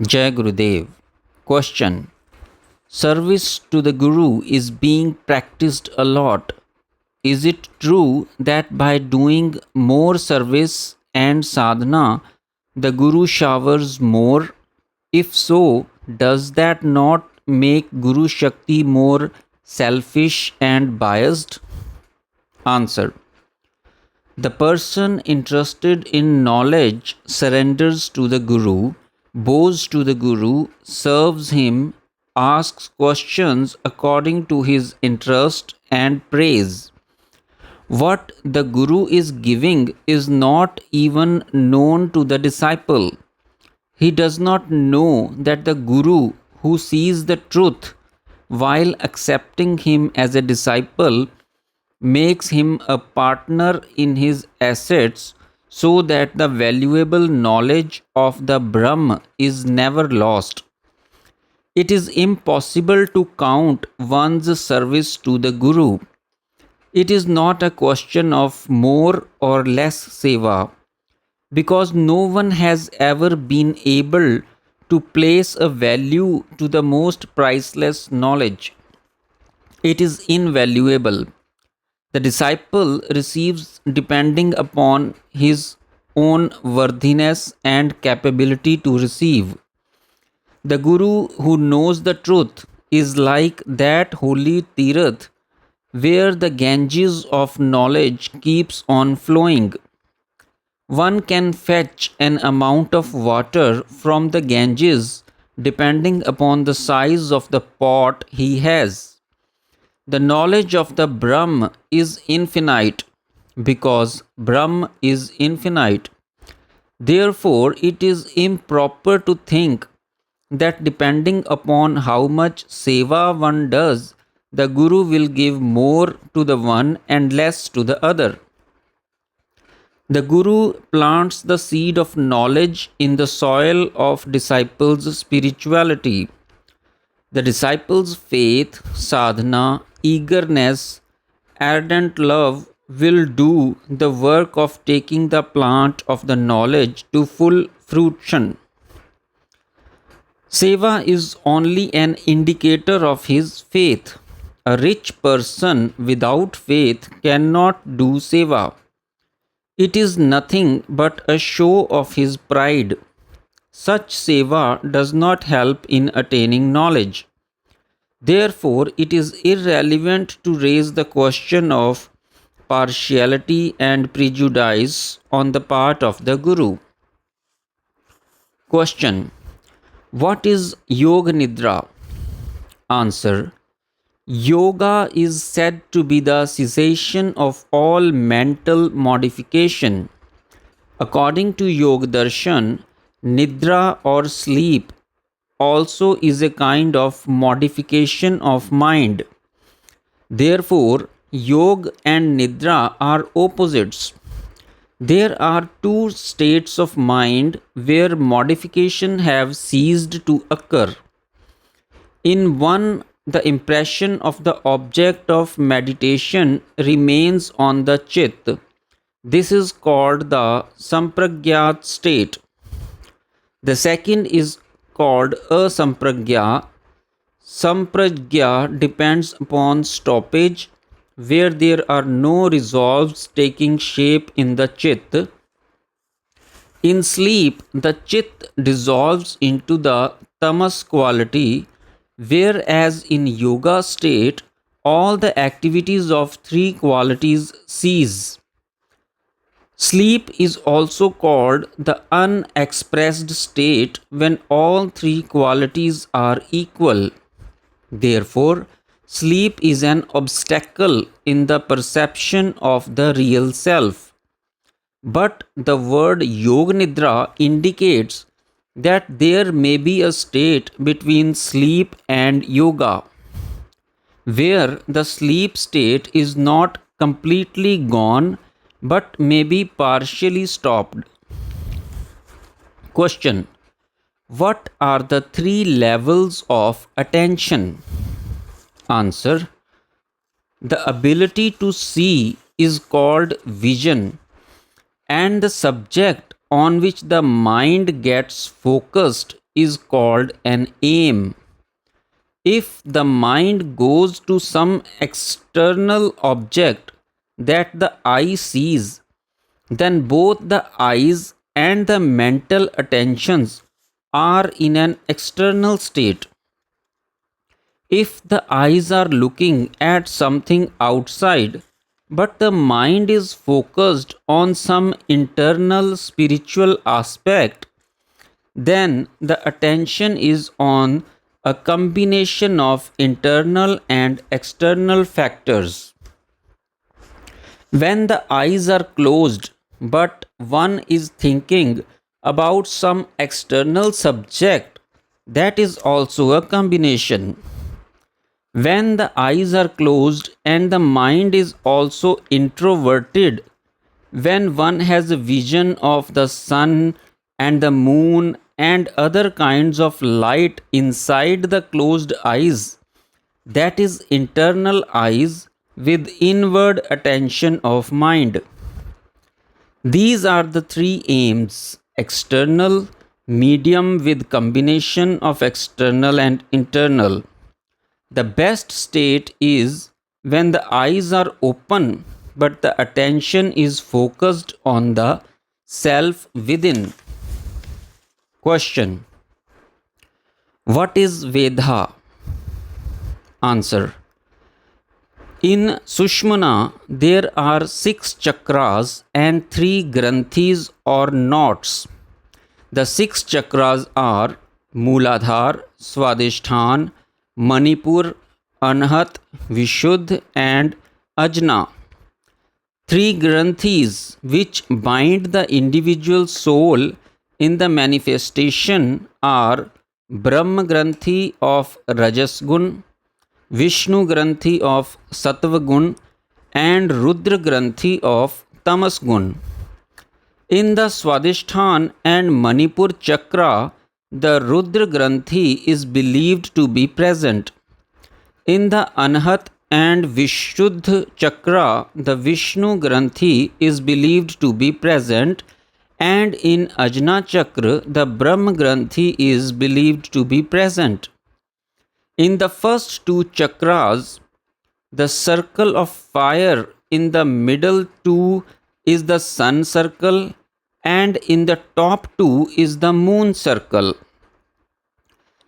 Jai Gurudev. Question. Service to the Guru is being practiced a lot. Is it true that by doing more service and sadhana, the Guru showers more? If so, does that not make Guru Shakti more selfish and biased? Answer. The person interested in knowledge surrenders to the Guru, bows to the Guru, serves him, asks questions according to his interest, and prays. What the Guru is giving is not even known to the disciple. He does not know that the Guru, who sees the truth while accepting him as a disciple, makes him a partner in his assets so that the valuable knowledge of the Brahm is never lost. It is impossible to count one's service to the Guru. It is not a question of more or less seva, because no one has ever been able to place a value to the most priceless knowledge. It is invaluable. The disciple receives depending upon his own worthiness and capability to receive. The Guru who knows the truth is like that holy Tirth where the Ganges of knowledge keeps on flowing. One can fetch an amount of water from the Ganges depending upon the size of the pot he has. The knowledge of the Brahm is infinite because Brahm is infinite. Therefore, it is improper to think that depending upon how much seva one does, the Guru will give more to the one and less to the other. The Guru plants the seed of knowledge in the soil of disciples' spirituality. The disciples' faith, sadhana, eagerness, ardent love will do the work of taking the plant of the knowledge to full fruition. Seva is only an indicator of his faith. A rich person without faith cannot do seva. It is nothing but a show of his pride. Such seva does not help in attaining knowledge. Therefore, it is irrelevant to raise the question of partiality and prejudice on the part of the Guru. Question. What is Yoga Nidra? Answer. Yoga is said to be the cessation of all mental modification. According to Yoga Darshan, Nidra or sleep also is a kind of modification of mind. Therefore, Yoga and Nidra are opposites. There are two states of mind where modification have ceased to occur. In one, the impression of the object of meditation remains on the chit. This is called the sampragyat state. The second is called asampragya. Sampragya depends upon stoppage, where there are no resolves taking shape in the chit. In sleep, the chit dissolves into the tamas quality, whereas in yoga state, all the activities of three qualities cease. Sleep is also called the unexpressed state when all three qualities are equal. Therefore, sleep is an obstacle in the perception of the real self. But the word Yoga Nidra indicates that there may be a state between sleep and yoga, where the sleep state is not completely gone but may be partially stopped. Question. What are the three levels of attention? Answer. The ability to see is called vision, and the subject on which the mind gets focused is called an aim. If the mind goes to some external object that the eye sees, then both the eyes and the mental attentions are in an external state. If the eyes are looking at something outside, but the mind is focused on some internal spiritual aspect, then the attention is on a combination of internal and external factors. When the eyes are closed, but one is thinking about some external subject, that is also a combination. When the eyes are closed and the mind is also introverted, when one has a vision of the sun and the moon and other kinds of light inside the closed eyes, that is internal eyes with inward attention of mind. These are the three aims: external, medium with combination of external and internal. The best state is when the eyes are open but the attention is focused on the self within. Question: what is Vedha? Answer: in Sushmana there are 6 chakras and 3 granthis or knots. The 6 chakras are Mooladhar, Swadhisthana, Manipur, Anhat, Vishuddha and Ajna. 3 granthis which bind the individual soul in the manifestation are Brahma Granthi of Rajas Gun, Vishnu Granthi of Sattva Gun and Rudra Granthi of Tamas Gun. In the Swadhisthana and Manipur chakra, the Rudra Granthi is believed to be present. In the Anhat and Vishuddha chakra, the Vishnu Granthi is believed to be present, and in Ajna chakra, the Brahma Granthi is believed to be present. In the first 2 chakras, the circle of fire in the middle 2 is the sun circle, and in the top 2 is the moon circle.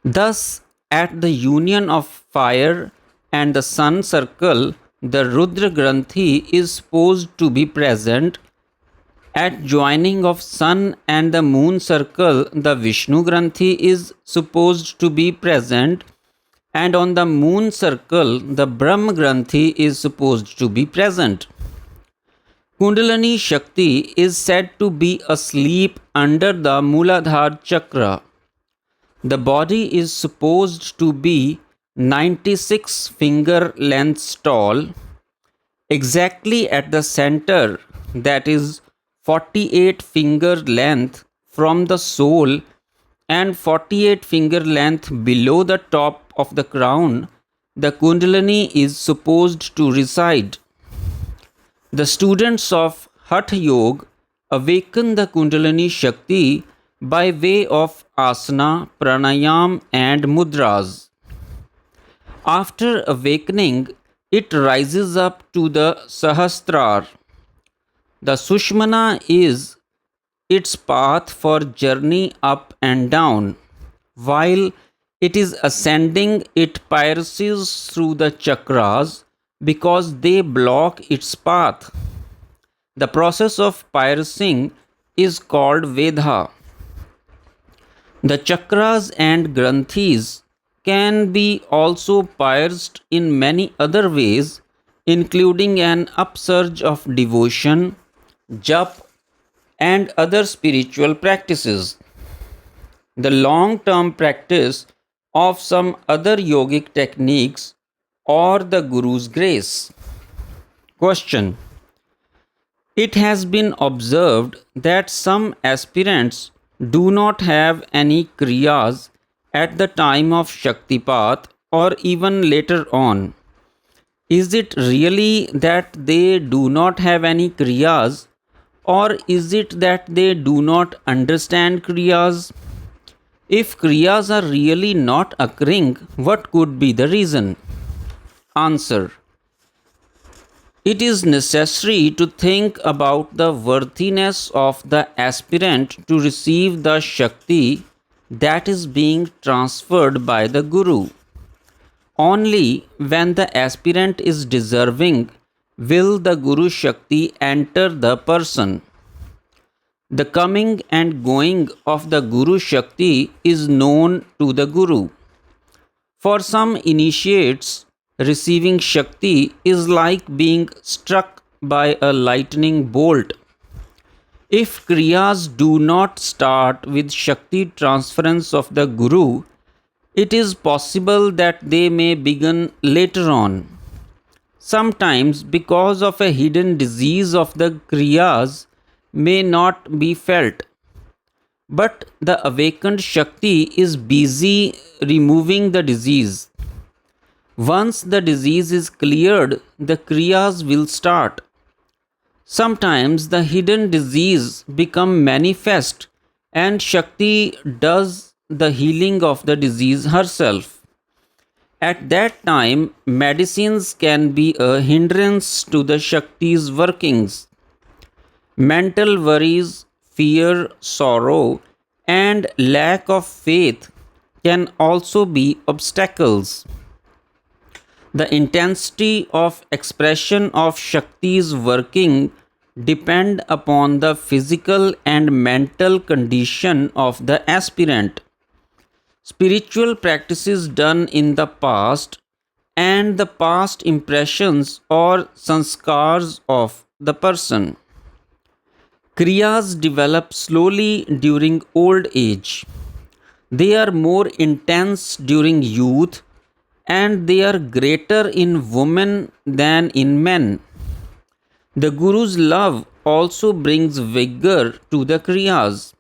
Thus, at the union of fire and the sun circle, the Rudra Granthi is supposed to be present. At joining of sun and the moon circle, the Vishnu Granthi is supposed to be present, and on the moon circle, the Brahma Granthi is supposed to be present. Kundalini Shakti is said to be asleep under the Mooladhara chakra. The body is supposed to be 96 finger lengths tall, exactly at the center, that is 48 finger length from the soul and 48 finger length below the top of the crown. The Kundalini is supposed to reside. The students of Hatha Yoga awaken the Kundalini Shakti by way of asana, pranayam and mudras. After awakening, it rises up to the Sahasrar. The Sushmana is its path for journey up and down. While it is ascending, it pierces through the chakras because they block its path. The process of piercing is called Vedha. The chakras and granthis can be also pierced in many other ways, including an upsurge of devotion, jap, and other spiritual practices. The long-term practice of some other yogic techniques or the Guru's grace. Question: it has been observed that some aspirants do not have any kriyas at the time of Shaktipat or even later on. Is it really that they do not have any kriyas, or is it that they do not understand kriyas? If Kriyas are really not occurring, what could be the reason? Answer: it is necessary to think about the worthiness of the aspirant to receive the Shakti that is being transferred by the Guru. Only when the aspirant is deserving will the Guru Shakti enter the person. The coming and going of the Guru Shakti is known to the Guru. For some initiates, receiving Shakti is like being struck by a lightning bolt. If Kriyas do not start with Shakti transference of the Guru, it is possible that they may begin later on. Sometimes, because of a hidden disease of the Kriyas, may not be felt. But the awakened Shakti is busy removing the disease. Once the disease is cleared, the Kriyas will start. Sometimes the hidden disease become manifest and Shakti does the healing of the disease herself. At that time, medicines can be a hindrance to the Shakti's workings. Mental worries, fear, sorrow, and lack of faith can also be obstacles. The intensity of expression of Shakti's working depend upon the physical and mental condition of the aspirant. Spiritual practices done in the past and the past impressions or sanskars of the person. Kriyas develop slowly during old age. They are more intense during youth and they are greater in women than in men. The Guru's love also brings vigor to the Kriyas.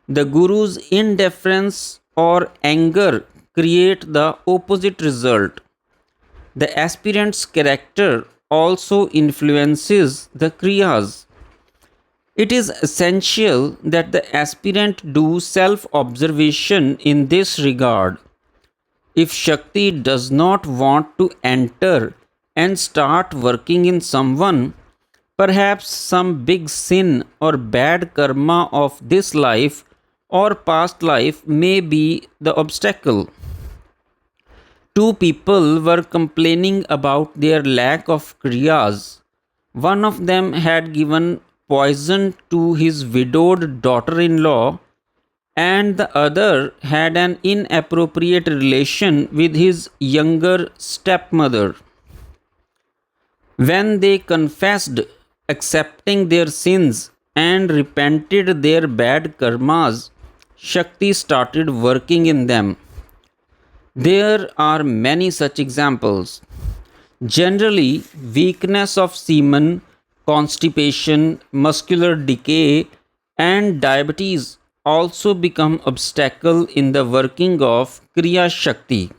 The Guru's indifference or anger create the opposite result. The aspirant's character also influences the Kriyas. It is essential that the aspirant do self observation in this regard. If Shakti does not want to enter and start working in someone, perhaps some big sin or bad karma of this life or past life may be the obstacle. Two people were complaining about their lack of kriyas. One of them had given poison to his widowed daughter in law, and the other had an inappropriate relation with his younger stepmother. When they confessed, accepting their sins, and repented their bad karmas, Shakti started working in them. There are many such examples. Generally, weakness of semen, constipation, muscular decay, and diabetes also become obstacle in the working of Kriya Shakti.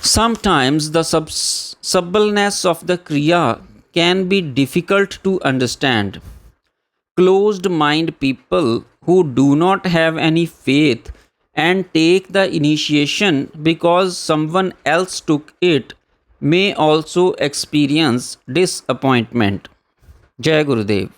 Sometimes the suppleness of the Kriya can be difficult to understand. Closed mind people who do not have any faith and take the initiation because someone else took it may also experience disappointment. Jai Gurudev.